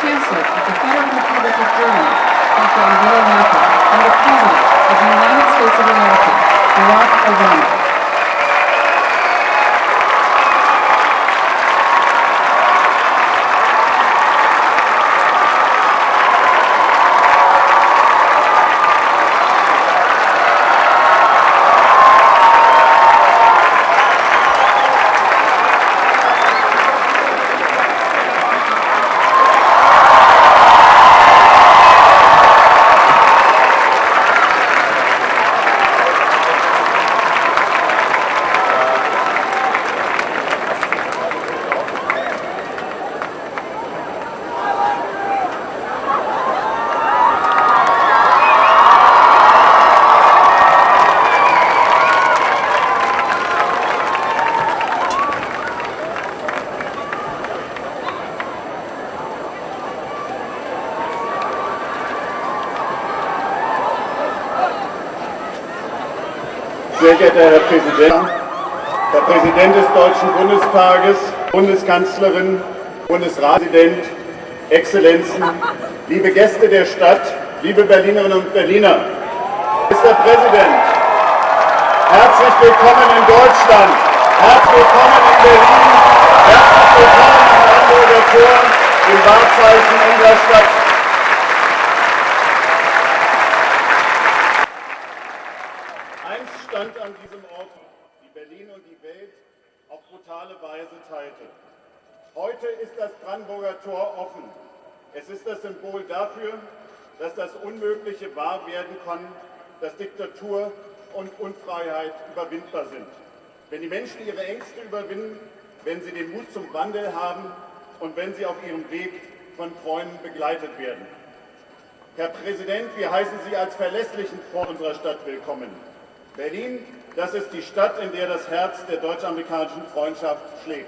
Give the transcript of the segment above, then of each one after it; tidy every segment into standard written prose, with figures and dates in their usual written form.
Chancellor of the Federal Republic of Germany, Dr. Angela Merkel, and the President of the United States of America, Barack Obama. Sehr geehrter Herr Präsident des Deutschen Bundestages, Bundeskanzlerin, Bundesratspräsident, Exzellenzen, liebe Gäste der Stadt, liebe Berlinerinnen und Berliner, Mr. Präsident, herzlich willkommen in Deutschland, herzlich willkommen in Berlin, herzlich willkommen am Brandenburger Tor, dem Wahrzeichen unserer Stadt. Einst stand an diesem Ort, die Berlin und die Welt auf brutale Weise teilte. Heute ist das Brandenburger Tor offen. Es ist das Symbol dafür, dass das Unmögliche wahr werden kann, dass Diktatur und Unfreiheit überwindbar sind. Wenn die Menschen ihre Ängste überwinden, wenn sie den Mut zum Wandel haben und wenn sie auf ihrem Weg von Freunden begleitet werden. Herr Präsident, wir heißen Sie als verlässlichen Freund unserer Stadt willkommen. Berlin, das ist die Stadt, in der das Herz der deutsch-amerikanischen Freundschaft schlägt.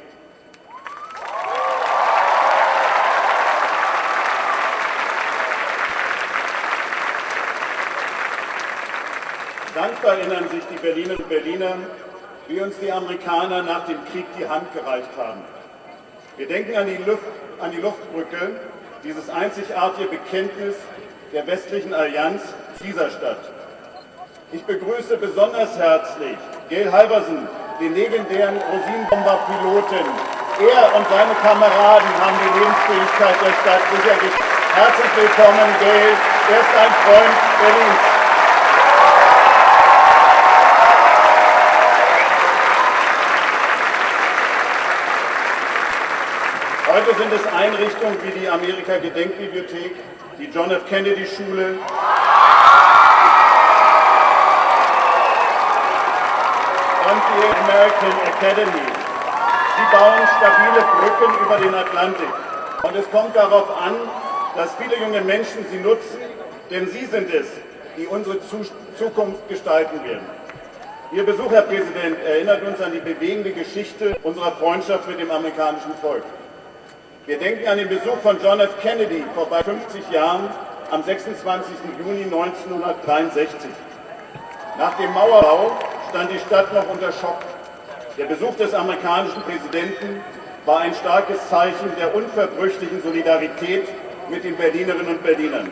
Dankbar erinnern sich die Berlinerinnen und Berliner, wie uns die Amerikaner nach dem Krieg die Hand gereicht haben. Wir denken an die Luftbrücke, dieses einzigartige Bekenntnis der westlichen Allianz zu dieser Stadt. Ich begrüße besonders herzlich Gail Halverson, den legendären Rosinenbomber-Piloten. Er und seine Kameraden haben die Lebensfähigkeit der Stadt sichergestellt. Herzlich willkommen, Gail. Er ist ein Freund Berlins. Heute sind es Einrichtungen wie die Amerika-Gedenkbibliothek, die John F. Kennedy-Schule, und die American Academy. Sie bauen stabile Brücken über den Atlantik. Und es kommt darauf an, dass viele junge Menschen sie nutzen, denn sie sind es, die unsere Zukunft gestalten werden. Ihr Besuch, Herr Präsident, erinnert uns an die bewegende Geschichte unserer Freundschaft mit dem amerikanischen Volk. Wir denken an den Besuch von John F. Kennedy vor bald 50 Jahren am 26. Juni 1963. Nach dem Mauerbau stand die Stadt noch unter Schock. Der Besuch des amerikanischen Präsidenten war ein starkes Zeichen der unverbrüchlichen Solidarität mit den Berlinerinnen und Berlinern.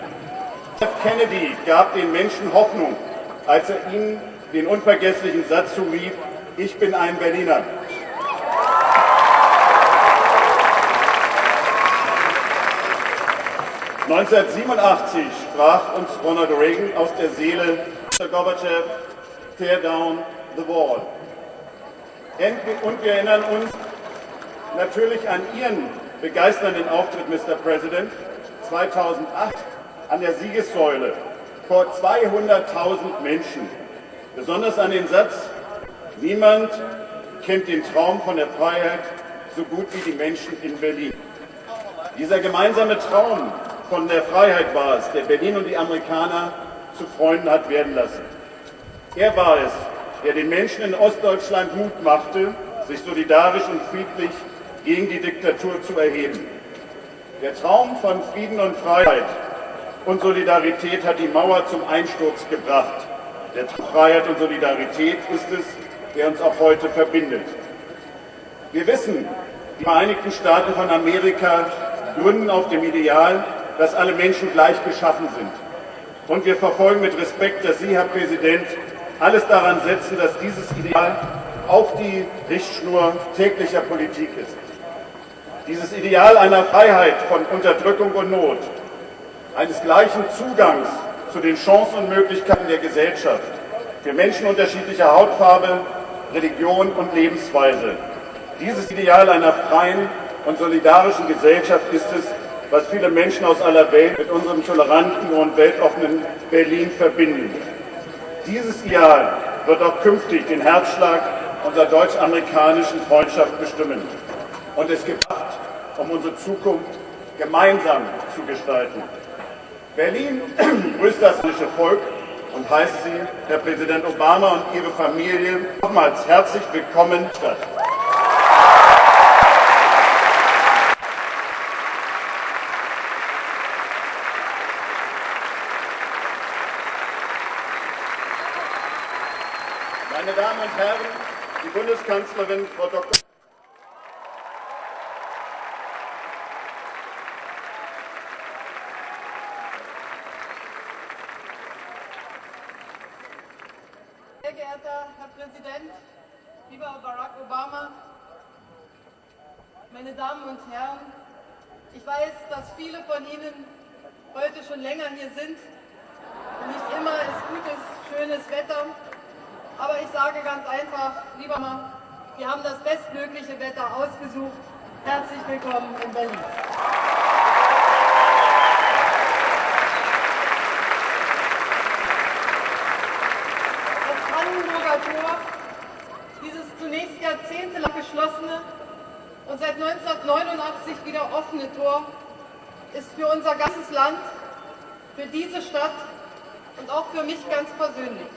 John F. Kennedy gab den Menschen Hoffnung, als er ihnen den unvergesslichen Satz zurief: Ich bin ein Berliner. (1987) sprach uns Ronald Reagan aus der Seele: Mr. Gorbatschow, tear down the wall. Und wir erinnern uns natürlich an Ihren begeisternden Auftritt, Mr. President, 2008 an der Siegessäule vor 200.000 Menschen. Besonders an den Satz: Niemand kennt den Traum von der Freiheit so gut wie die Menschen in Berlin. Dieser gemeinsame Traum von der Freiheit war es, der Berlin und die Amerikaner zu Freunden hat werden lassen. Er war es, der den Menschen in Ostdeutschland Mut machte, sich solidarisch und friedlich gegen die Diktatur zu erheben. Der Traum von Frieden und Freiheit und Solidarität hat die Mauer zum Einsturz gebracht. Der Traum von Freiheit und Solidarität ist es, der uns auch heute verbindet. Wir wissen, die Vereinigten Staaten von Amerika gründen auf dem Ideal, dass alle Menschen gleich geschaffen sind. Und wir verfolgen mit Respekt, dass Sie, Herr Präsident, alles daran setzen, dass dieses Ideal auch die Richtschnur täglicher Politik ist. Dieses Ideal einer Freiheit von Unterdrückung und Not, eines gleichen Zugangs zu den Chancen und Möglichkeiten der Gesellschaft für Menschen unterschiedlicher Hautfarbe, Religion und Lebensweise. Dieses Ideal einer freien und solidarischen Gesellschaft ist es, was viele Menschen aus aller Welt mit unserem toleranten und weltoffenen Berlin verbinden. Dieses Ideal wird auch künftig den Herzschlag unserer deutsch-amerikanischen Freundschaft bestimmen und es gebracht, um unsere Zukunft gemeinsam zu gestalten. Berlin grüßt das deutsche Volk und heißt Sie, Herr Präsident Obama und Ihre Familie, nochmals herzlich willkommen. Meine Damen und Herren, die Bundeskanzlerin Frau Dr. Sehr geehrter Herr Präsident, lieber Barack Obama, meine Damen und Herren, ich weiß, dass viele von Ihnen heute schon länger hier sind und nicht immer ist gutes, schönes Wetter. Aber ich sage ganz einfach, lieber Mann, wir haben das bestmögliche Wetter ausgesucht. Herzlich willkommen in Berlin. Das Brandenburger Tor, dieses zunächst jahrzehntelang geschlossene und seit 1989 wieder offene Tor, ist für unser ganzes Land, für diese Stadt und auch für mich ganz persönlich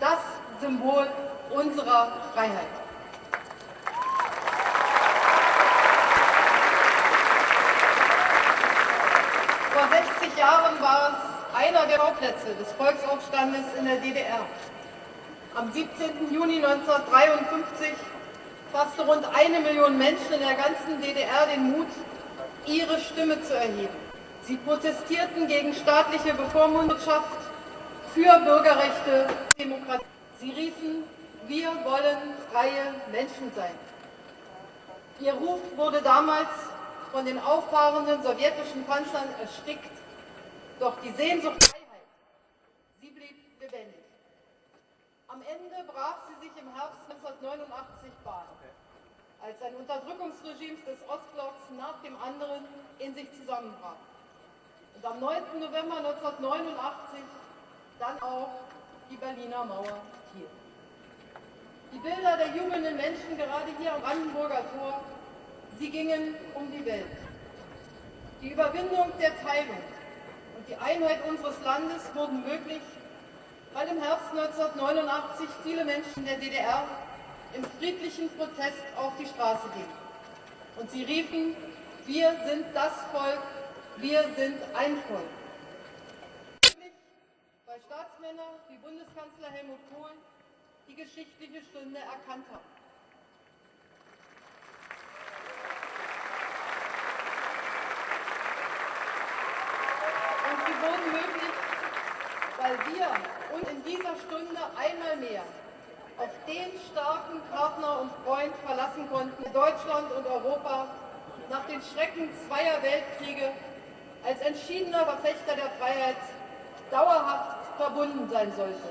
das Symbol unserer Freiheit. Vor 60 Jahren war es einer der Schauplätze des Volksaufstandes in der DDR. Am 17. Juni 1953 fasste rund 1 Million Menschen in der ganzen DDR den Mut, ihre Stimme zu erheben. Sie protestierten gegen staatliche Bevormundungschaft, für Bürgerrechte, Demokratie. Sie riefen, wir wollen freie Menschen sein. Ihr Ruf wurde damals von den auffahrenden sowjetischen Panzern erstickt, doch die Sehnsucht nach Freiheit, sie blieb lebendig. Am Ende brach sie sich im Herbst 1989 Bahn, als ein Unterdrückungsregime des Ostblocks nach dem anderen in sich zusammenbrach. Und am 9. November 1989 dann auch die Berliner Mauer fiel. Die Bilder der jubelnden Menschen gerade hier am Brandenburger Tor, sie gingen um die Welt. Die Überwindung der Teilung und die Einheit unseres Landes wurden möglich, weil im Herbst 1989 viele Menschen der DDR im friedlichen Protest auf die Straße gingen. Und sie riefen, wir sind das Volk, wir sind ein Volk. Weil Staatsmänner wie Bundeskanzler Helmut Kohl die geschichtliche Stunde erkannt haben. Und sie wurden möglich, weil wir uns in dieser Stunde einmal mehr auf den starken Partner und Freund verlassen konnten, der Deutschland und Europa nach den Schrecken zweier Weltkriege als entschiedener Verfechter der Freiheit dauerhaft verbunden sein sollte,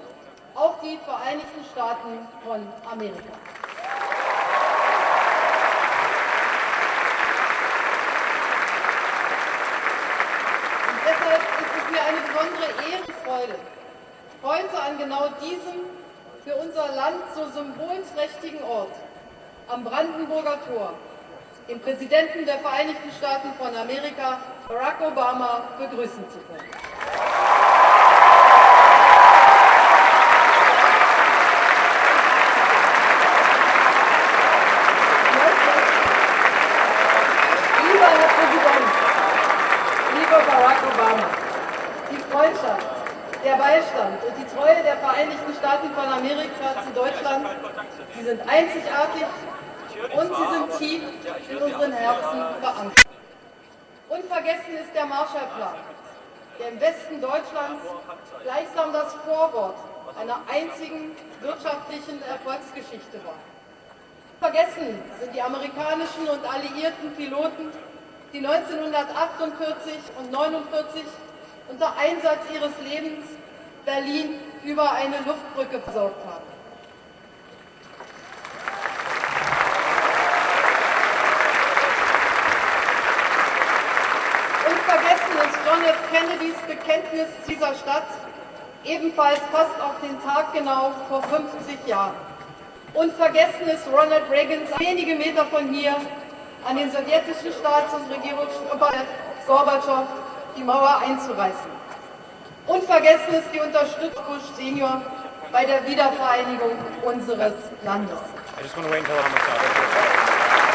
auch die Vereinigten Staaten von Amerika. Und deshalb ist es mir eine besondere Ehrenfreude, heute an genau diesem für unser Land so symbolträchtigen Ort, am Brandenburger Tor, den Präsidenten der Vereinigten Staaten von Amerika, Barack Obama, begrüßen zu können. Barack Obama. Die Freundschaft, der Beistand und die Treue der Vereinigten Staaten von Amerika zu Deutschland, sie sind einzigartig und sie sind tief in unseren Herzen verankert. Unvergessen ist der Marshallplan, der im Westen Deutschlands gleichsam das Vorwort einer einzigen wirtschaftlichen Erfolgsgeschichte war. Vergessen sind die amerikanischen und alliierten Piloten, die 1948 und 1949 unter Einsatz ihres Lebens Berlin über eine Luftbrücke versorgt haben. Unvergessen ist John F. Kennedys Bekenntnis dieser Stadt, ebenfalls fast auf den Tag genau vor 50 Jahren. Unvergessen ist Ronald Reagans wenige Meter von hier an den sowjetischen Staats- und Regierungschef Gorbatschow die Mauer einzureißen. Unvergessen ist die Unterstützung Bush Senior bei der Wiedervereinigung unseres Landes. I just want to wait until I'm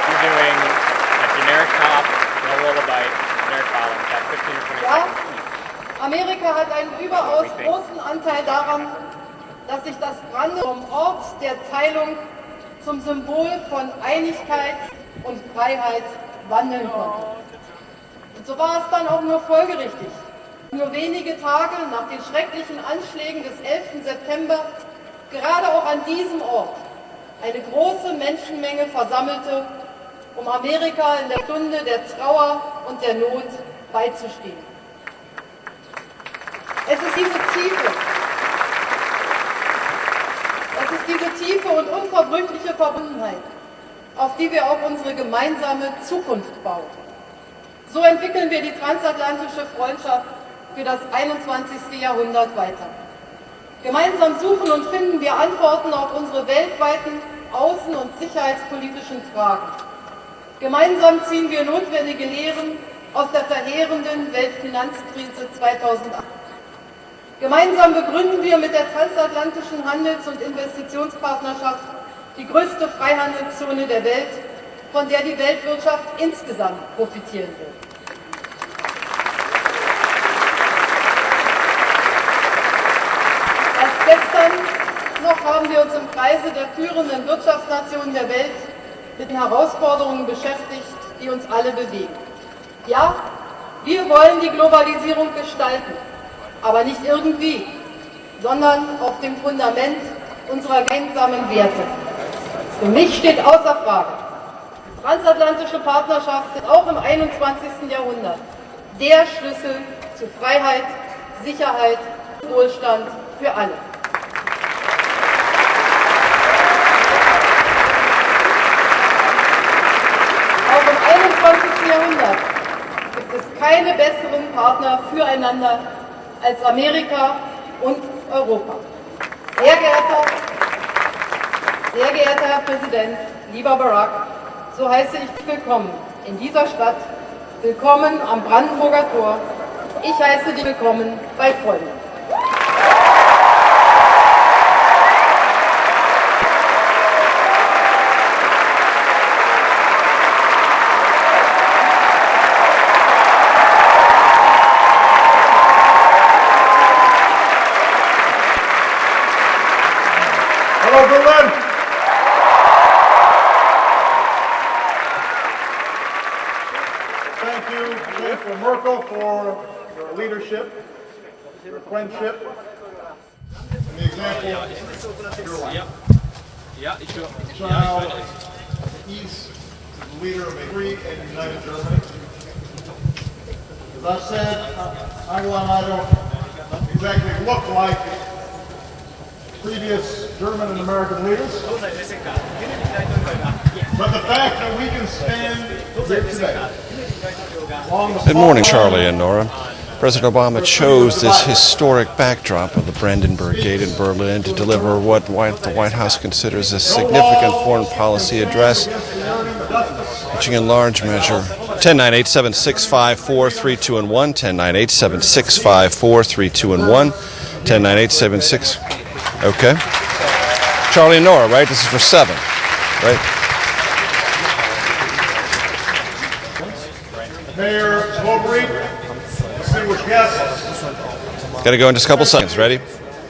You're doing a generic cop, no lullaby, generic cop, in fact 15 or 20 Ja, seconds. Amerika hat einen überaus großen Anteil daran, dass sich das Brandenburg vom Ort der Teilung zum Symbol von Einigkeit und Freiheit wandeln konnte. Und so war es dann auch nur folgerichtig. Nur wenige Tage nach den schrecklichen Anschlägen des 11. September gerade auch an diesem Ort eine große Menschenmenge versammelte, um Amerika in der Stunde der Trauer und der Not beizustehen. Es ist diese tiefe und unverbrüchliche Verbundenheit, auf die wir auch unsere gemeinsame Zukunft bauen. So entwickeln wir die transatlantische Freundschaft für das 21. Jahrhundert weiter. Gemeinsam suchen und finden wir Antworten auf unsere weltweiten außen- und sicherheitspolitischen Fragen. Gemeinsam ziehen wir notwendige Lehren aus der verheerenden Weltfinanzkrise 2008. Gemeinsam begründen wir mit der transatlantischen Handels- und Investitionspartnerschaft die größte Freihandelszone der Welt, von der die Weltwirtschaft insgesamt profitieren wird. Erst gestern noch haben wir uns im Kreise der führenden Wirtschaftsnationen der Welt mit den Herausforderungen beschäftigt, die uns alle bewegen. Ja, wir wollen die Globalisierung gestalten, aber nicht irgendwie, sondern auf dem Fundament unserer gemeinsamen Werte. Für mich steht außer Frage, die transatlantische Partnerschaft ist auch im 21. Jahrhundert der Schlüssel zu Freiheit, Sicherheit und Wohlstand für alle. Auch im 21. Jahrhundert gibt es keine besseren Partner füreinander als Amerika und Europa. Sehr geehrter Herr Präsident, lieber Barack, so heiße ich dich willkommen in dieser Stadt, willkommen am Brandenburger Tor. Ich heiße dich willkommen bei Freunden. Hello, Berlin. Thank you, Chancellor Merkel, for your leadership, your friendship, and the example of your life. Child, East, the leader of a free and united Germany. As I said, Angela and I don't exactly look like previous German and American leaders, but the fact that we can stand here today. Good morning, Charlie and Nora. President Obama chose this historic backdrop of the Brandenburg Gate in Berlin to deliver what the White House considers a significant foreign policy address, which in large measure 10-9-8-7-6-5-4-3-2-1, 10-9-8-7-6-5-4-3-2-1, 10-9-8-7-6. Okay. Charlie and Nora, right? This is for 7, right? Mayor Slovery, distinguished guests. Got to go in just a couple seconds. Ready?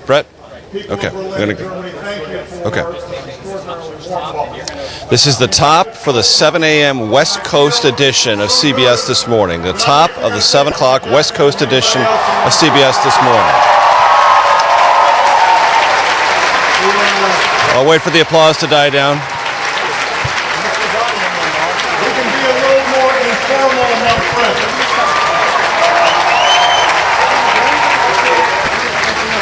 Brett? Okay. We're gonna go. Germany, thank you for Okay. an extraordinarily warm welcome. This is the top for the 7 a.m. West Coast edition of CBS This Morning. The top of the 7 o'clock West Coast edition of CBS This Morning. I'll wait for the applause to die down. We can be a little more informal among friends.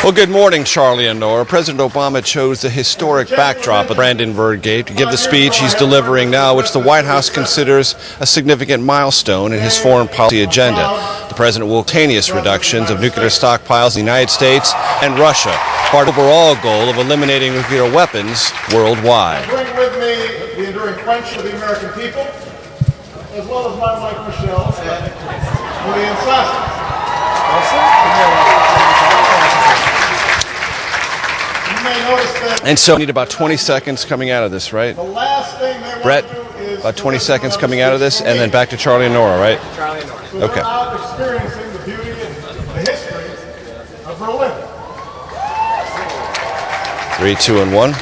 Well, good morning, Charlie and Nora. President Obama chose the historic backdrop of Brandenburg Gate to give the speech he's delivering now, which the White House considers a significant milestone in his foreign policy agenda. The president will simultaneous reductions of nuclear stockpiles in the United States and Russia, part of the overall goal of eliminating nuclear weapons worldwide. I bring with me the enduring friendship of the American people, as well as my wife Michelle and Julian Sasha. And so we need about 20 seconds coming out of this, right? The last thing they want Brett, to do is about 20 seconds coming out of this, and then back to Charlie and Nora, right? Charlie and Nora. So Okay. they're out experiencing the beauty and the history of Berlin. 3, 2, and 1.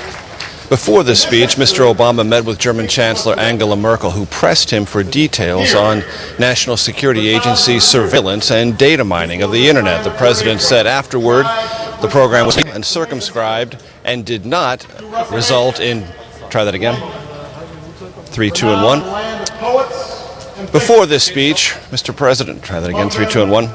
Before this speech, Mr. Obama met with German Chancellor Angela Merkel, who pressed him for details on National Security Agency surveillance and data mining of the Internet. The president said afterward the program was circumscribed and did not result in... Try that again. 3, 2, and 1. Before this speech, Mr. President... Try that again. 3, 2, and 1.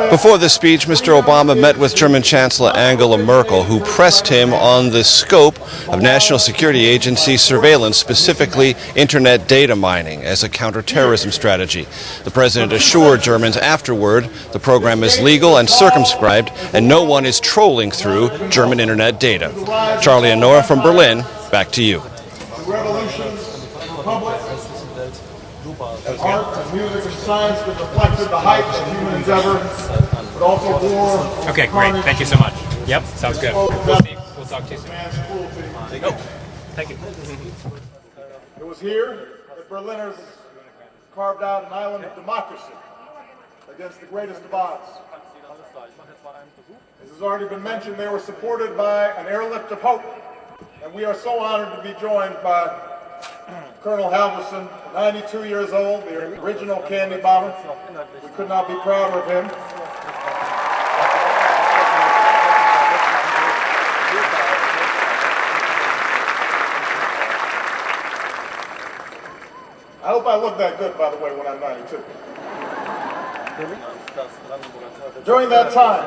Before this speech, Mr. Obama met with German Chancellor Angela Merkel, who pressed him on the scope of National Security Agency surveillance, specifically Internet data mining, as a counterterrorism strategy. The president assured Germans afterward the program is legal and circumscribed, and no one is trolling through German Internet data. Charlie and Nora from Berlin, back to you. As art and music and science that reflected the height of human endeavor, but also war. Okay, great. Thank you so much. Yep, sounds good. We'll talk to you soon. Oh, thank you. It was here that Berliners carved out an island of democracy against the greatest of odds. As has already been mentioned, they were supported by an airlift of hope, and we are so honored to be joined by Colonel Halverson, 92 years old, the original candy bomber. We could not be prouder of him. I hope I look that good, by the way, when I'm 92. During that time,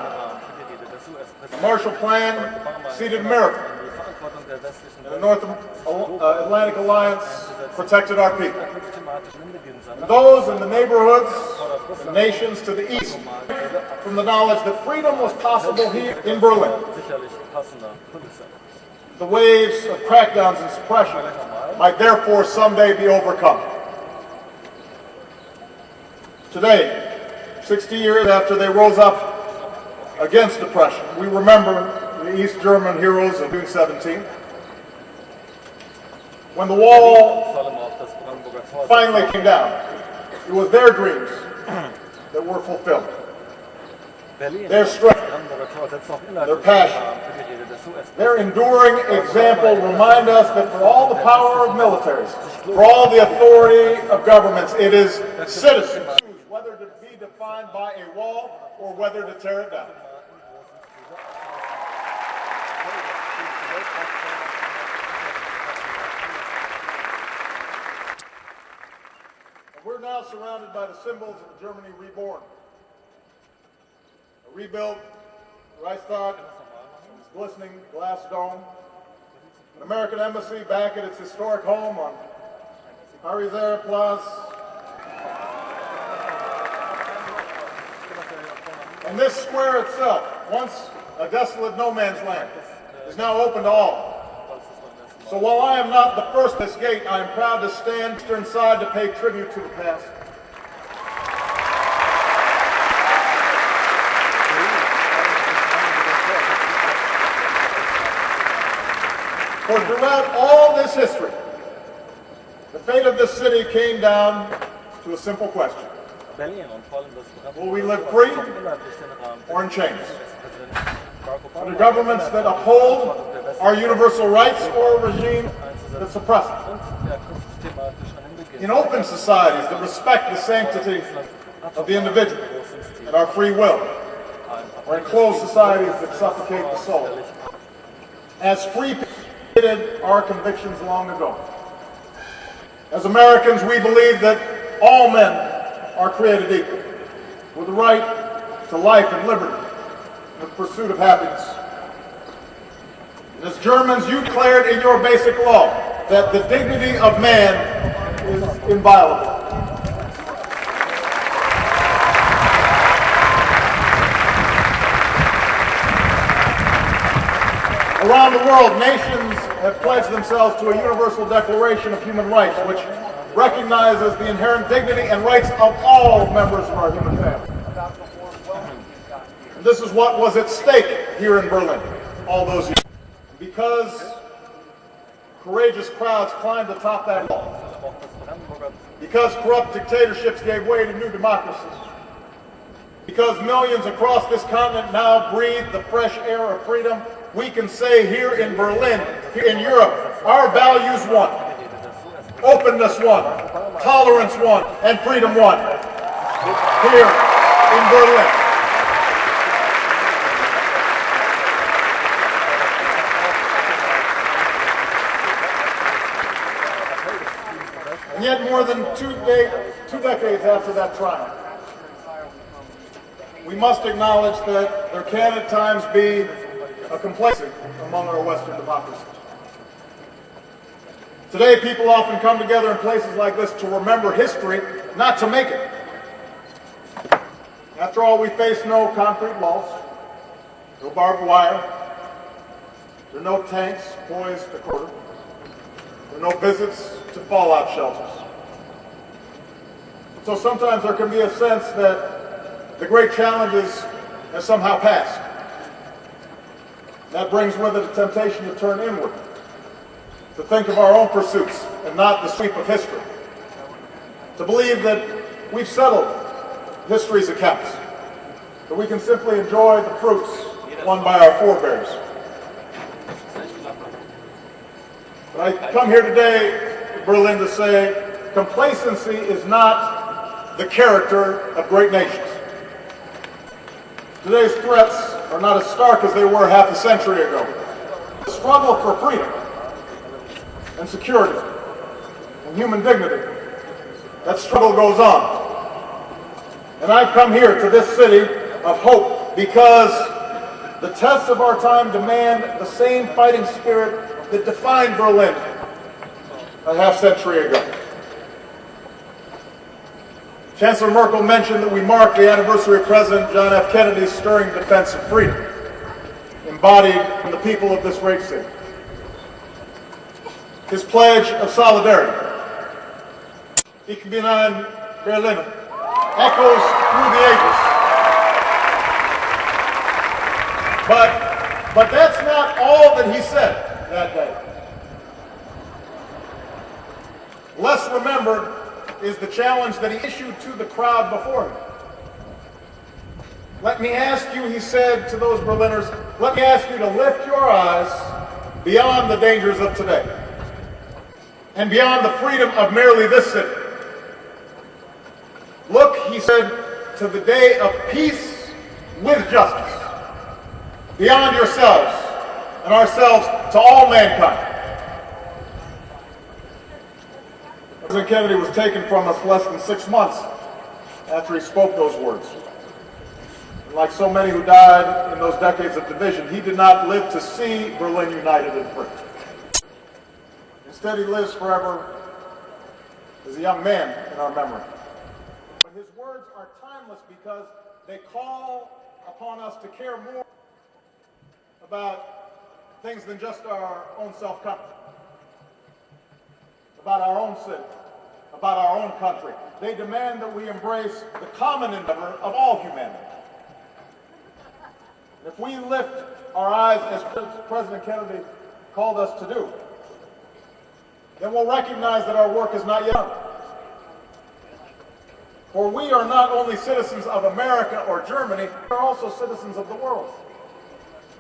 the Marshall Plan seated Merkel, and the North Atlantic Alliance protected our people. And those in the neighborhoods, the nations to the east, from the knowledge that freedom was possible here in Berlin. The waves of crackdowns and suppression might therefore someday be overcome. Today, 60 years after they rose up against oppression, we remember the East German heroes of June 17th. When the wall finally came down, it was their dreams that were fulfilled. Their strength, their passion, their enduring example remind us that for all the power of militaries, for all the authority of governments, it is citizens who choose whether to be defined by a wall or whether to tear it down. We're now surrounded by the symbols of a Germany reborn. A rebuilt Reichstag, its glistening glass dome, an American embassy back at its historic home on Paris-Air Place, and this square itself, once a desolate no man's land, is now open to all. So while I am not the first at this gate, I am proud to stand inside to pay tribute to the past. For throughout all this history, the fate of this city came down to a simple question. Will we live free or in chains? Under governments that uphold our universal rights or a regime that suppresses them? In open societies that respect the sanctity of the individual and our free will, or in closed societies that suffocate the soul? As free people stated our convictions long ago. As Americans, we believe that all men are created equal, with the right to life and liberty, and the pursuit of happiness. And as Germans, you declared in your basic law that the dignity of man is inviolable. Around the world, nations have pledged themselves to a universal declaration of human rights, which recognizes the inherent dignity and rights of all members of our human family. And this is what was at stake here in Berlin all those years. Because courageous crowds climbed atop that wall, because corrupt dictatorships gave way to new democracies, because millions across this continent now breathe the fresh air of freedom, we can say here in Berlin, here in Europe, our values won. Openness won, tolerance won, and freedom won. Here in Berlin. And yet more than two decades after that triumph, we must acknowledge that there can at times be a complacency among our Western democracies. Today, people often come together in places like this to remember history, not to make it. After all, we face no concrete walls, no barbed wire, there are no tanks poised to quarter, there are no visits to fallout shelters. So sometimes there can be a sense that the great challenges have somehow passed. That brings with it a temptation to turn inward, to think of our own pursuits and not the sweep of history, to believe that we've settled history's accounts, that we can simply enjoy the fruits won by our forebears. But I come here today, Berlin, to say complacency is not the character of great nations. Today's threats are not as stark as they were half a century ago. The struggle for freedom and security and human dignity, that struggle goes on. And I've come here to this city of hope because the tests of our time demand the same fighting spirit that defined Berlin a half century ago. Chancellor Merkel mentioned that we mark the anniversary of President John F. Kennedy's stirring defense of freedom, embodied in the people of this great city. His pledge of solidarity, Ich bin ein Berliner, echoes through the ages. But that's not all that he said that day. Less remembered is the challenge that he issued to the crowd before him. Let me ask you, he said to those Berliners, let me ask you to lift your eyes beyond the dangers of today and beyond the freedom of merely this city. Look, he said, to the day of peace with justice, beyond yourselves and ourselves to all mankind. President Kennedy was taken from us less than 6 months after he spoke those words. And like so many who died in those decades of division, he did not live to see Berlin united and free. Instead, he lives forever as a young man in our memory. But his words are timeless because they call upon us to care more about things than just our own self-comfort, about our own city, about our own country. They demand that we embrace the common endeavor of all humanity. And if we lift our eyes, as President Kennedy called us to do, then we'll recognize that our work is not yet done. For we are not only citizens of America or Germany, we are also citizens of the world.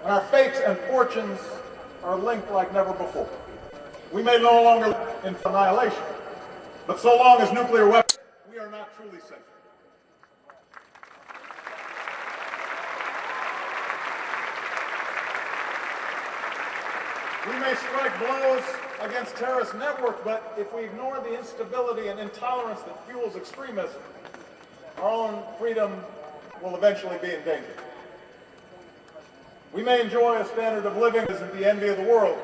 And our fates and fortunes are linked like never before. We may no longer live in annihilation, but so long as nuclear weapons, we are not truly safe. We may strike blows against terrorist networks, but if we ignore the instability and intolerance that fuels extremism, our own freedom will eventually be in danger. We may enjoy a standard of living that isn't the envy of the world,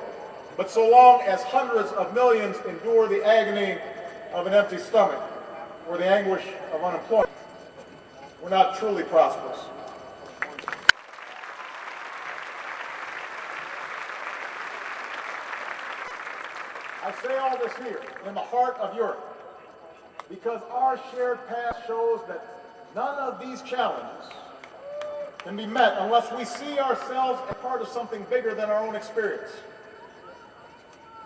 but so long as hundreds of millions endure the agony of an empty stomach or the anguish of unemployment, we're not truly prosperous. I say all this here, in the heart of Europe, because our shared past shows that none of these challenges can be met unless we see ourselves as part of something bigger than our own experience.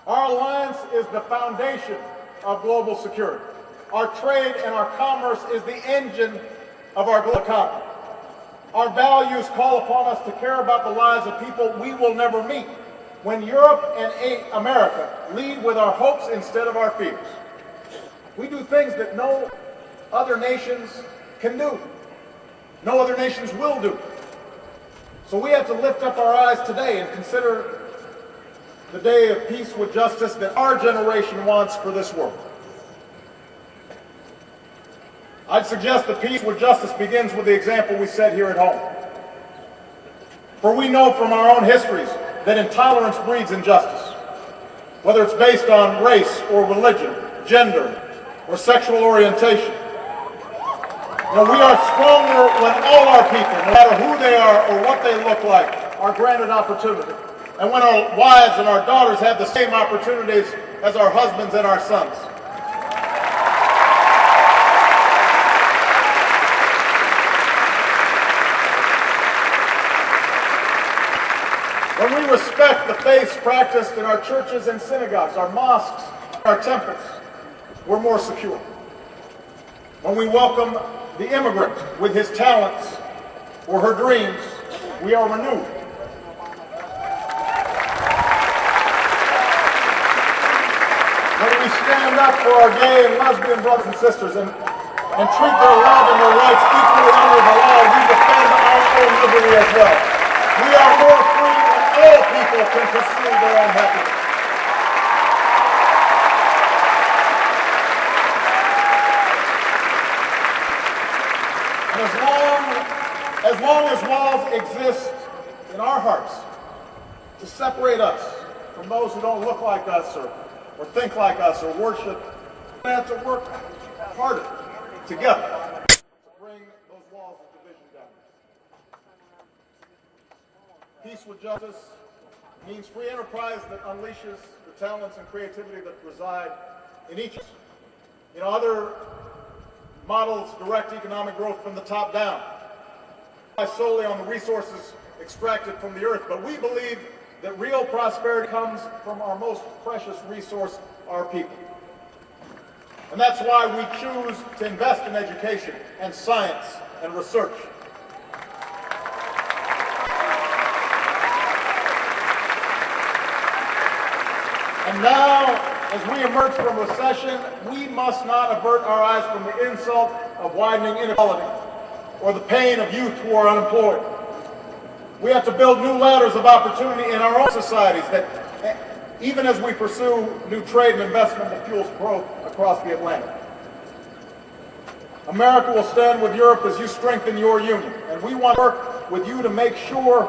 Our alliance is the foundation of global security. Our trade and our commerce is the engine of our global economy. Our values call upon us to care about the lives of people we will never meet. When Europe and America lead with our hopes instead of our fears, we do things that no other nations can do. No other nations will do. So we have to lift up our eyes today and consider the day of peace with justice that our generation wants for this world. I'd suggest that peace with justice begins with the example we set here at home. For we know from our own histories that intolerance breeds injustice, whether it's based on race or religion, gender, or sexual orientation. We are stronger when all our people, no matter who they are or what they look like, are granted opportunity. And when our wives and our daughters have the same opportunities as our husbands and our sons. When we respect the faiths practiced in our churches and synagogues, our mosques, our temples, we're more secure. When we welcome the immigrant with his talents or her dreams, we are renewed. When we stand up for our gay and lesbian brothers and sisters and treat their love and their rights equally under the law, we defend our own liberty as well. We are more free than all people can pursue their own happiness. And as long as walls exist in our hearts to separate us from those who don't look like us or think like us or worship, we have to work harder together to bring those walls of division down. Peace with justice means free enterprise that unleashes the talents and creativity that reside in each of us. Other models direct economic growth from the top down, solely on the resources extracted from the earth, but we believe that real prosperity comes from our most precious resource, our people. And that's why we choose to invest in education and science and research. And now, as we emerge from recession, we must not avert our eyes from the insult of widening inequality or the pain of youth who are unemployed. We have to build new ladders of opportunity in our own societies that, even as we pursue new trade and investment that fuels growth across the Atlantic. America will stand with Europe as you strengthen your union, and we want to work with you to make sure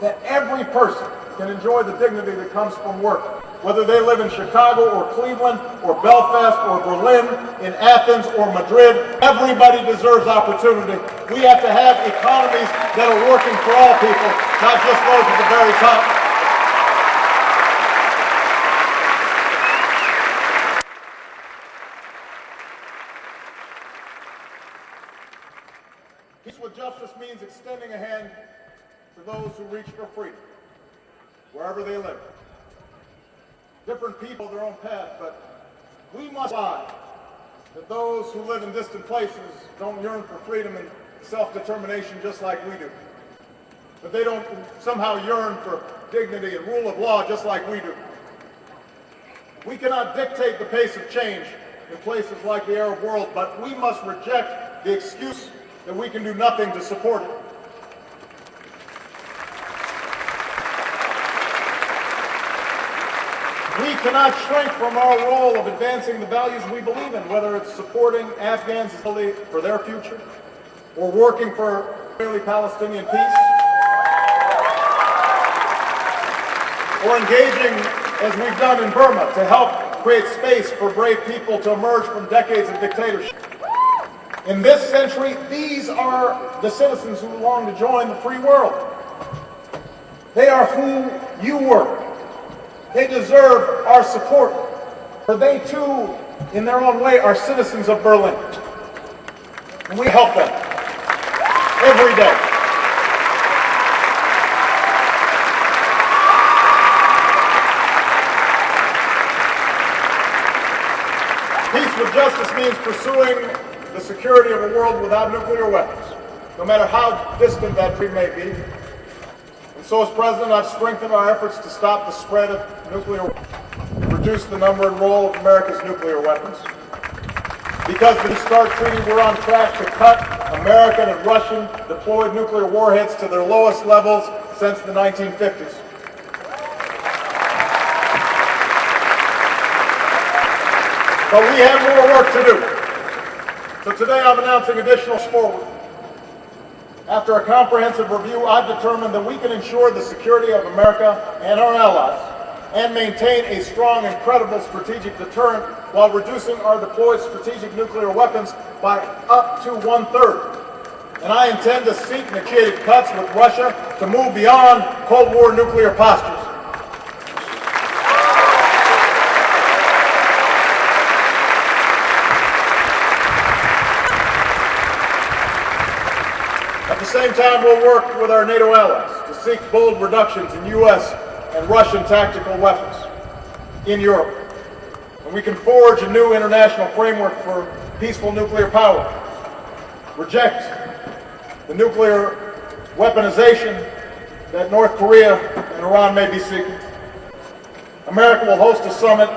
that every person can enjoy the dignity that comes from work, whether they live in Chicago or Cleveland or Belfast or Berlin, in Athens or Madrid. Everybody deserves opportunity. We have to have economies that are working for all people, not just those at the very top. Peace with justice means extending a hand to those who reach for freedom, wherever they live. Different people have their own path, but we must lie that those who live in distant places don't yearn for freedom and self-determination just like we do. That they don't somehow yearn for dignity and rule of law just like we do. We cannot dictate the pace of change in places like the Arab world, but we must reject the excuse that we can do nothing to support it. We cannot shrink from our role of advancing the values we believe in, whether it's supporting Afghans for their future, or working for Israeli-Palestinian peace, or engaging, as we've done in Burma, to help create space for brave people to emerge from decades of dictatorship. In this century, these are the citizens who long to join the free world. They are who you were. They deserve our support, for they too, in their own way, are citizens of Berlin. And we help them every day. Peace with justice means pursuing the security of a world without nuclear weapons, no matter how distant that dream may be. And so, as President, I've strengthened our efforts to stop the spread of nuclear weapons, reduce the number and role of America's nuclear weapons. Because of the START Treaty, we're on track to cut American and Russian deployed nuclear warheads to their lowest levels since the 1950s. But we have more work to do. So today I'm announcing additional forward. After a comprehensive review, I've determined that we can ensure the security of America and our allies and maintain a strong and credible strategic deterrent while reducing our deployed strategic nuclear weapons by up to 1/3. And I intend to seek negotiated cuts with Russia to move beyond Cold War nuclear postures. At the same time, we'll work with our NATO allies to seek bold reductions in U.S. and Russian tactical weapons in Europe. And we can forge a new international framework for peaceful nuclear power, reject the nuclear weaponization that North Korea and Iran may be seeking. America will host a summit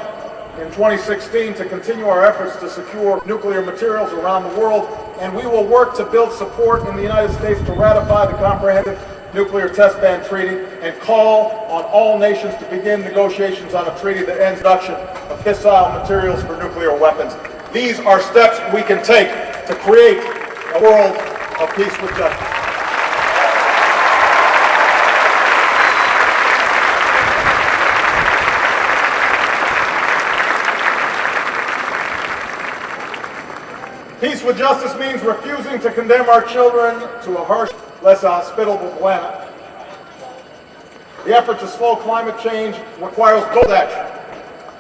in 2016 to continue our efforts to secure nuclear materials around the world, and we will work to build support in the United States to ratify the Comprehensive Nuclear Test Ban Treaty and call on all nations to begin negotiations on a treaty that ends production of fissile materials for nuclear weapons. These are steps we can take to create a world of peace with justice. Peace with justice means refusing to condemn our children to a harsh, less hospitable planet. The effort to slow climate change requires bold action,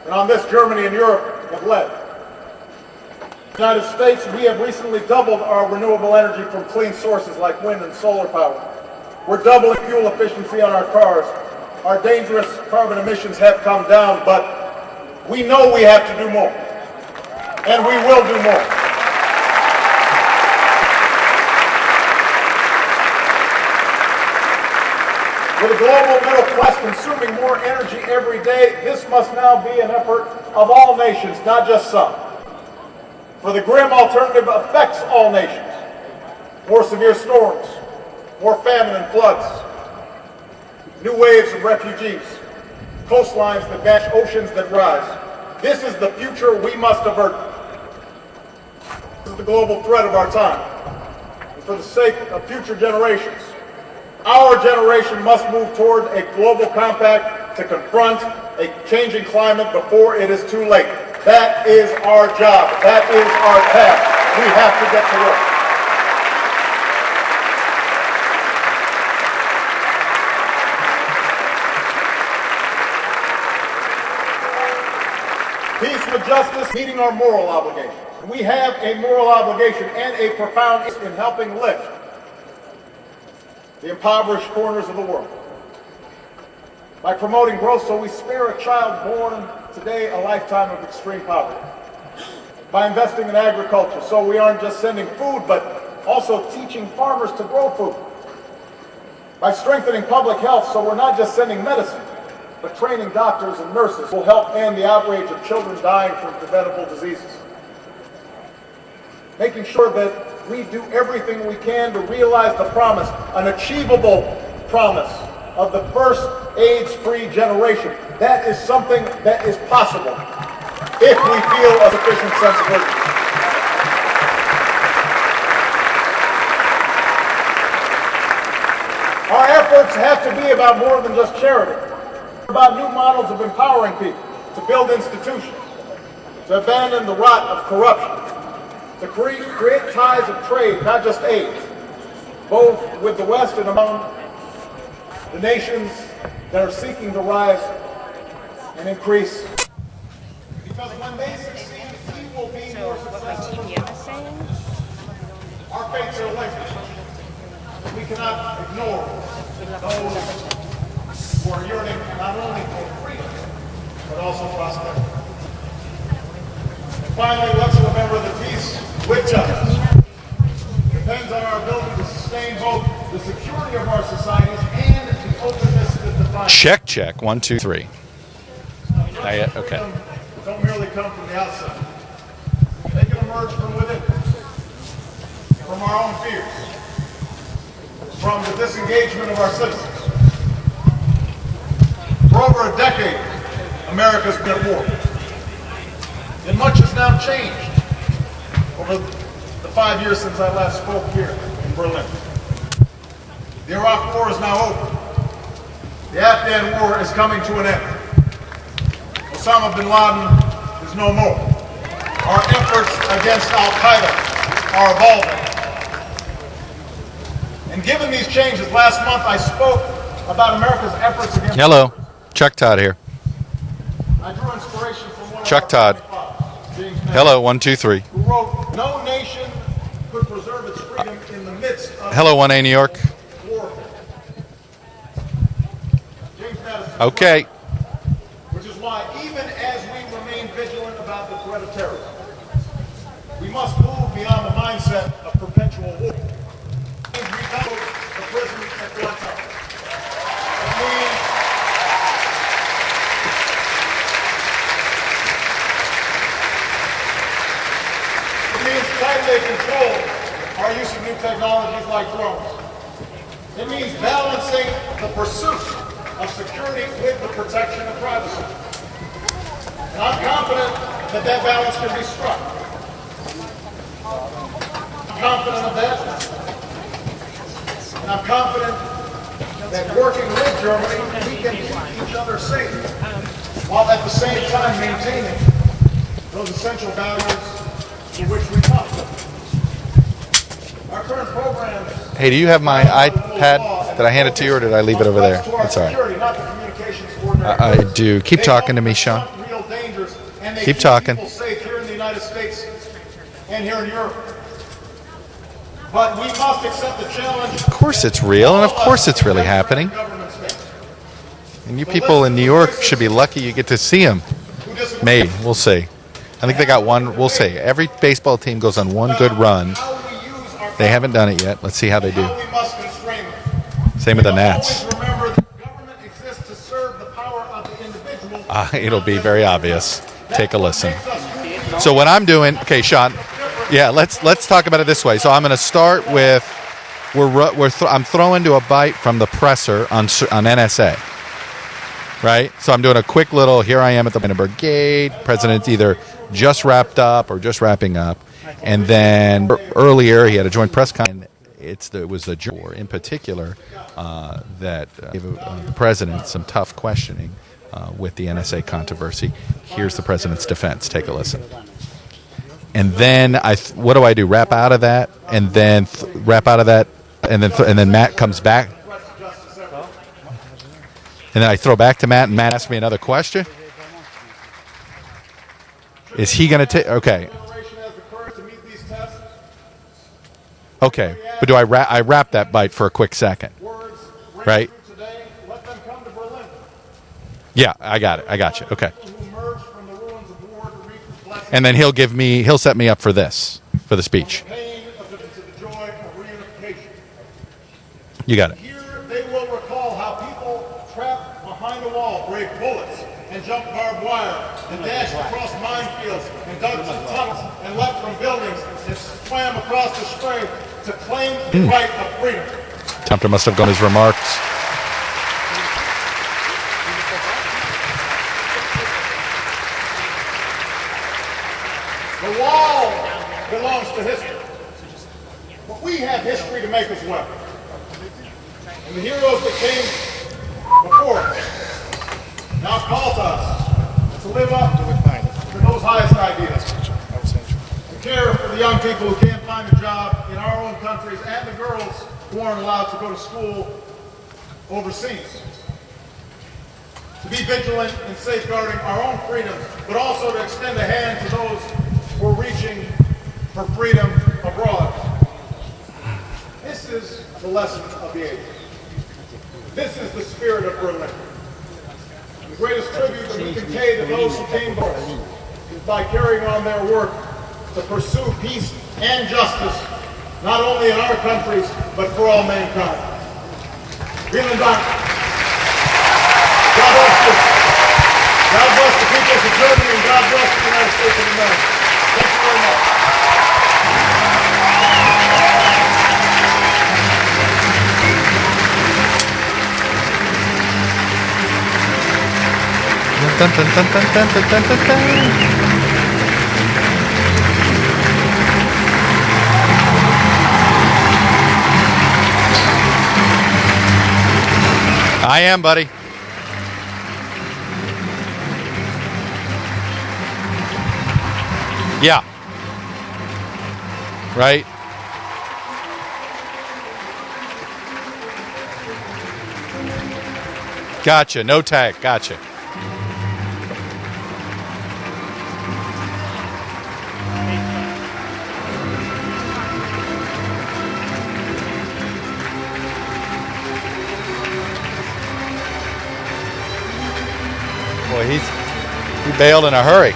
and on this Germany and Europe have led. In the United States, we have recently doubled our renewable energy from clean sources like wind and solar power. We're doubling fuel efficiency on our cars. Our dangerous carbon emissions have come down, but we know we have to do more, and we will do more. With a global middle class consuming more energy every day, this must now be an effort of all nations, not just some. For the grim alternative affects all nations. More severe storms, more famine and floods, new waves of refugees, coastlines that vanish, oceans that rise. This is the future we must avert. This is the global threat of our time. And for the sake of future generations, our generation must move toward a global compact to confront a changing climate before it is too late. That is our job. That is our task. We have to get to work. Peace with justice, meeting our moral obligations. We have a moral obligation and a profound interest in helping lift the impoverished corners of the world. By promoting growth so we spare a child born today a lifetime of extreme poverty. by investing in agriculture, so we aren't just sending food, but also teaching farmers to grow food. By strengthening public health, so we're not just sending medicine, but training doctors and nurses will help end the outrage of children dying from preventable diseases. Making sure that we do everything we can to realize the promise, an achievable promise of the first AIDS-free generation. That is something that is possible if we feel a sufficient sense of urgency. Our efforts have to be about more than just charity. About new models of empowering people to build institutions, to abandon the rot of corruption, to create ties of trade, not just aid, both with the West and among the nations that are seeking to rise and increase. Because when they succeed, we will be more successful. Our fates are linked. We cannot ignore those who are yearning not only for freedom, but also prosperity. And finally, let's remember that peace with justice depends on our ability to sustain both the security of our societies and the openness that defines. Check, check. 1, 2, 3. Not yet? Okay. Don't merely come from the outside. They can emerge from within, from our own fears, from the disengagement of our citizens. For over a decade, America's been at war. And much has now changed over the 5 years since I last spoke here in Berlin. The Iraq War is now over. The Afghan War is coming to an end. Osama bin Laden is no more. Our efforts against Al-Qaeda are evolving. And given these changes, last month I spoke about America's efforts against... Hello. Chuck Todd here. I drew inspiration from one Chuck of our Todd. fathers, James Hello, 1, 2, 3. who wrote, "No nation could preserve its freedom in the midst of Hello, 1A New York. warfare." James Madison. Okay. Which is why, even as we remain vigilant about the threat of terrorism, we must move beyond the mindset of perpetual war. We rebuild the prison at Guantanamo. It means tightly control our use of new technologies like drones. It means balancing the pursuit of security with the protection of privacy. And I'm confident that that balance can be struck. I'm confident of that. And I'm confident that working with Germany, we can keep each other safe, while at the same time maintaining those essential values to which we come. Our current program... Hey, do you have my iPad? Did I hand it to you or did I leave it over there? That's all right. I do. Keep talking to me, Sean. Keep talking. Safe here in the United States and here in Europe. But we must accept the challenge. Of course it's real, and of course it's really happening. And you people in New York should be lucky you get to see him. Maybe. We'll see. I think they got one. We'll see. Every baseball team goes on one good run. They haven't done it yet. Let's see how they do. Same with the Nats. It'll be very obvious. Take a listen. So what I'm doing, okay, Sean. Yeah, let's talk about it this way. So I'm going to start with I'm throwing to a bite from the presser on NSA. Right? So I'm doing a quick little. Here I am at the Brandenburg Gate. President's either just wrapped up or just wrapping up. And then earlier he had a joint press conference. It was the juror in particular that gave the president some tough questioning with the NSA controversy. Here's the president's defense. Take a listen. And then what do I do? Wrap out of that, and then wrap out of that, and then Matt comes back, and then I throw back to Matt, and Matt asks me another question. Is he going to take? Okay. Okay, but do I wrap that bite for a quick second? Right? Yeah, I got it. I got you. Okay. and then he'll set me up for this, for the speech. Pain of the joy of reunification. You got it. Here they will recall how people trapped behind a wall braved bullets and jumped barbed wire and dashed across minefields and dug tunnels and leapt from buildings and swam across the spray to claim the right of freedom. Tempter must have gone his remarks. The wall belongs to history. But we have history to make as well. And the heroes that came before us now call to us to live up to those highest ideas. To care for the young people who can't find a job in our own countries and the girls who aren't allowed to go to school overseas. To be vigilant in safeguarding our own freedom, but also to extend a hand to those who are reaching for freedom abroad. This is the lesson of the age. This is the spirit of Berlin. The greatest tribute that we can pay to those who came before us is by carrying on their work to pursue peace and justice, not only in our countries, but for all mankind. Vielen Dank. God bless you. God bless the people of Germany, and God bless the United States of America. Thank you very much. Dun, dun, dun, dun, dun, dun, dun, dun, dun. I am, buddy. Yeah. Right? Gotcha. No tag. Gotcha. Boy, he bailed in a hurry.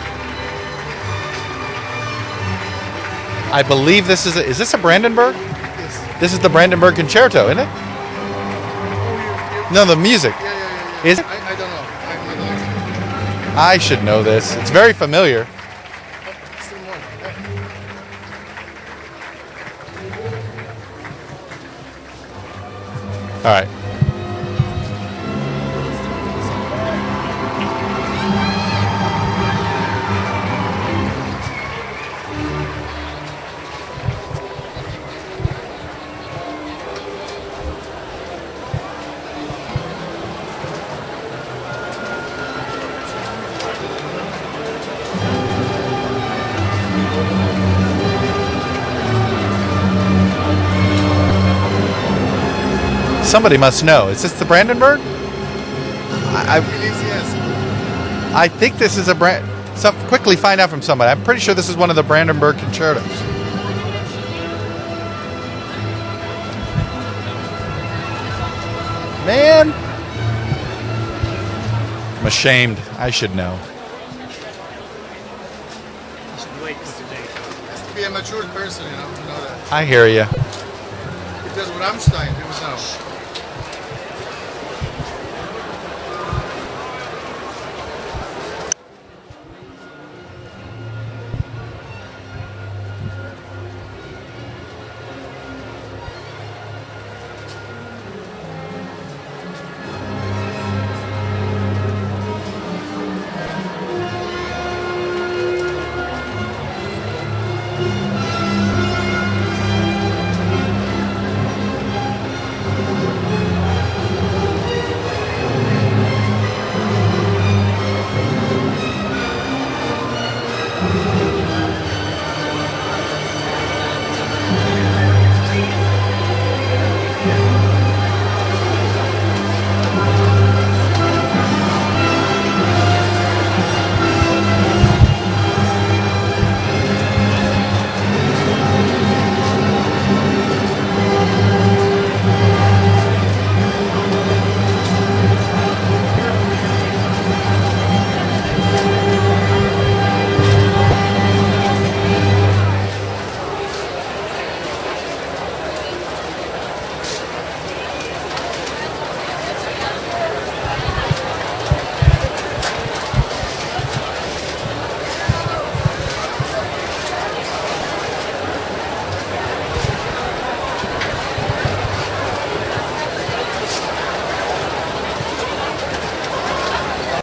I believe this is this a Brandenburg? Yes. This is the Brandenburg Concerto, isn't it? No, the music. Yeah. Is it? I don't know. I have no idea. I should know this. It's very familiar. Still more. All right. Somebody must know. Is this the Brandenburg? I believe yes. I think this is a quickly find out from somebody. I'm pretty sure this is one of the Brandenburg concertos. Man, I'm ashamed. I should know. Has to be a mature person, you know, to know that. I hear you. If that's what Rammstein, it was now.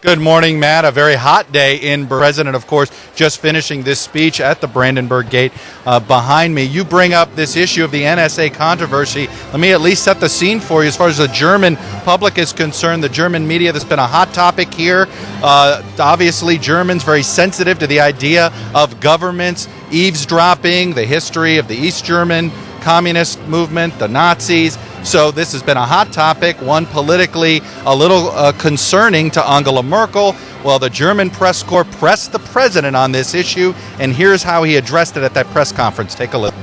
Good morning, Matt. A very hot day in President, of course, just finishing this speech at the Brandenburg Gate behind me. You bring up this issue of the NSA controversy. Let me at least set the scene for you as far as the German public is concerned. The German media, that's been a hot topic here. Obviously, Germans very sensitive to the idea of governments eavesdropping, the history of the East German communist movement, the Nazis. So this has been a hot topic, one politically a little concerning to Angela Merkel. Well, the German press corps pressed the president on this issue, and here's how he addressed it at that press conference. Take a look.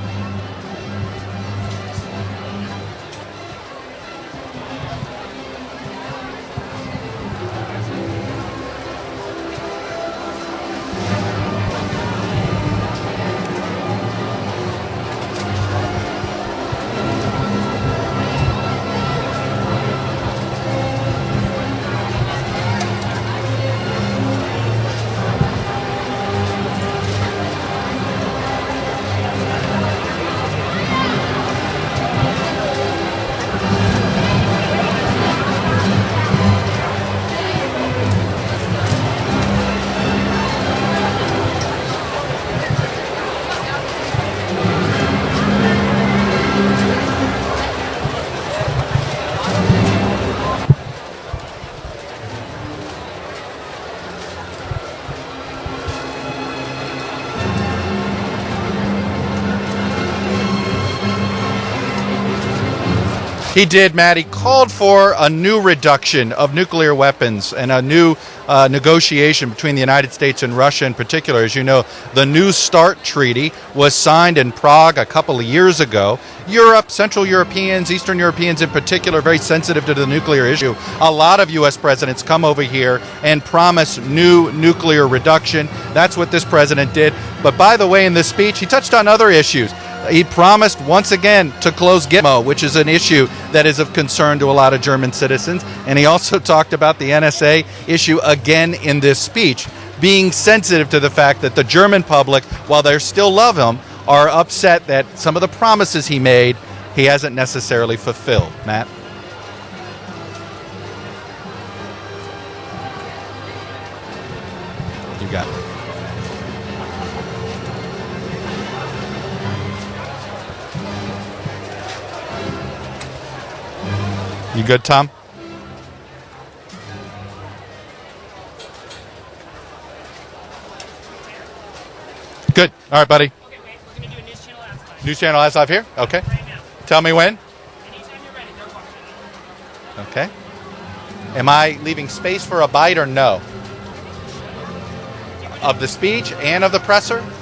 He did, Matt. He called for a new reduction of nuclear weapons and a new negotiation between the United States and Russia in particular. As you know, the New START Treaty was signed in Prague a couple of years ago. Europe, Central Europeans, Eastern Europeans in particular, very sensitive to the nuclear issue. A lot of U.S. presidents come over here and promise new nuclear reduction. That's what this president did. But by the way, in this speech, he touched on other issues. He promised once again to close Gitmo, which is an issue that is of concern to a lot of German citizens. And he also talked about the NSA issue again in this speech, being sensitive to the fact that the German public, while they still love him, are upset that some of the promises he made, he hasn't necessarily fulfilled. Matt? You got it. You good, Tom? Good. All right, buddy. Okay, wait. We're going to do a News Channel Ask Live. News Channel Ask Live here? Okay. Right now. Tell me when. Anytime you're ready. No question. Okay. Am I leaving space for a bite or no? Of the speech and of the presser? Which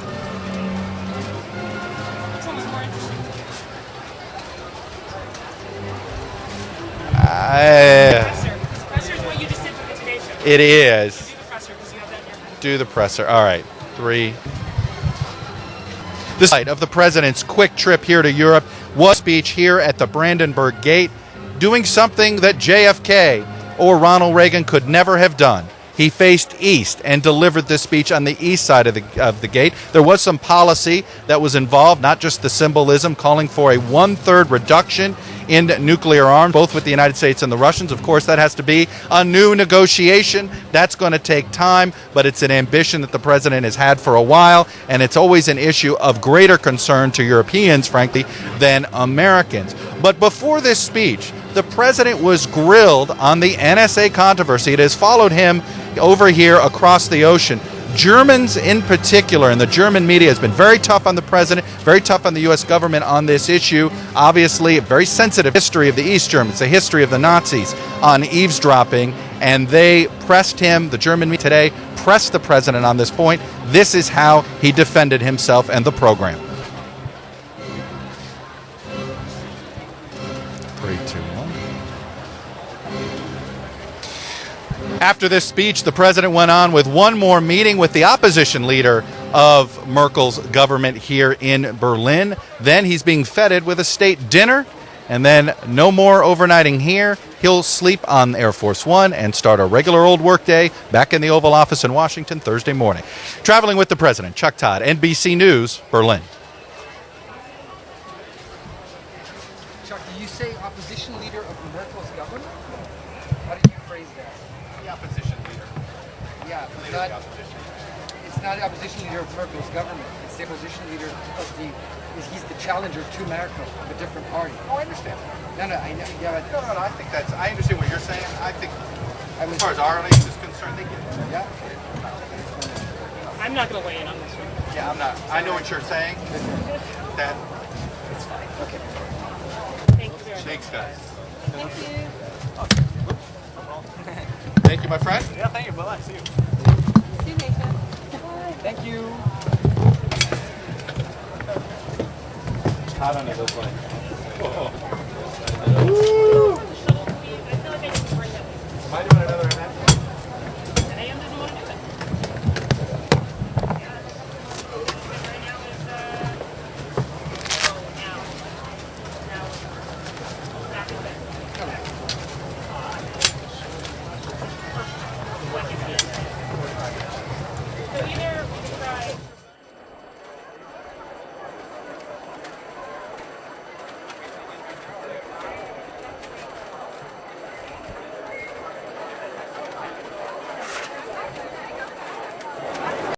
one was more interesting? The presser is what you just did for the Today Show. It is. Do the presser because you have that in your head. Do the presser. All right. 3. This side of the president's quick trip here to Europe was a speech here at the Brandenburg Gate, doing something that JFK or Ronald Reagan could never have done. He faced east and delivered this speech on the east side of the gate. There was some policy that was involved, not just the symbolism, calling for a 1/3 reduction in nuclear arms, both with the United States and the Russians. Of course, that has to be a new negotiation. That's going to take time, but it's an ambition that the president has had for a while, and it's always an issue of greater concern to Europeans, frankly, than Americans. But before this speech, the president was grilled on the NSA controversy. It has followed him over here across the ocean. Germans in particular, and the German media has been very tough on the president, very tough on the U.S. government on this issue. Obviously, a very sensitive history of the East Germans, the history of the Nazis on eavesdropping, and they pressed him, the German media today, pressed the president on this point. This is how he defended himself and the program. 3, 2, 1. After this speech, the president went on with one more meeting with the opposition leader of Merkel's government here in Berlin. Then he's being feted with a state dinner, and then no more overnighting here. He'll sleep on Air Force One and start a regular old work day back in the Oval Office in Washington Thursday morning. Traveling with the president, Chuck Todd, NBC News, Berlin. Chuck, do you say opposition leader of Merkel's government? How did you phrase that? The opposition leader. Yeah, it's not the opposition leader of Merkel's government. It's the opposition leader of he's the challenger to Merkel of a different party. Oh, I understand. No, I know. Yeah, but No, I think I understand what you're saying. I think, as far as our relation is concerned, they get it. yeah. I'm not going to weigh in on this one. Yeah, I'm not. I know what you're saying. That. It's fine. Okay. Thank you very much. Thanks, guys. Thank you. Thank you, my friend. Yeah, thank you. Bye-bye. See you. See you, Nathan. Thank you. I don't know this one.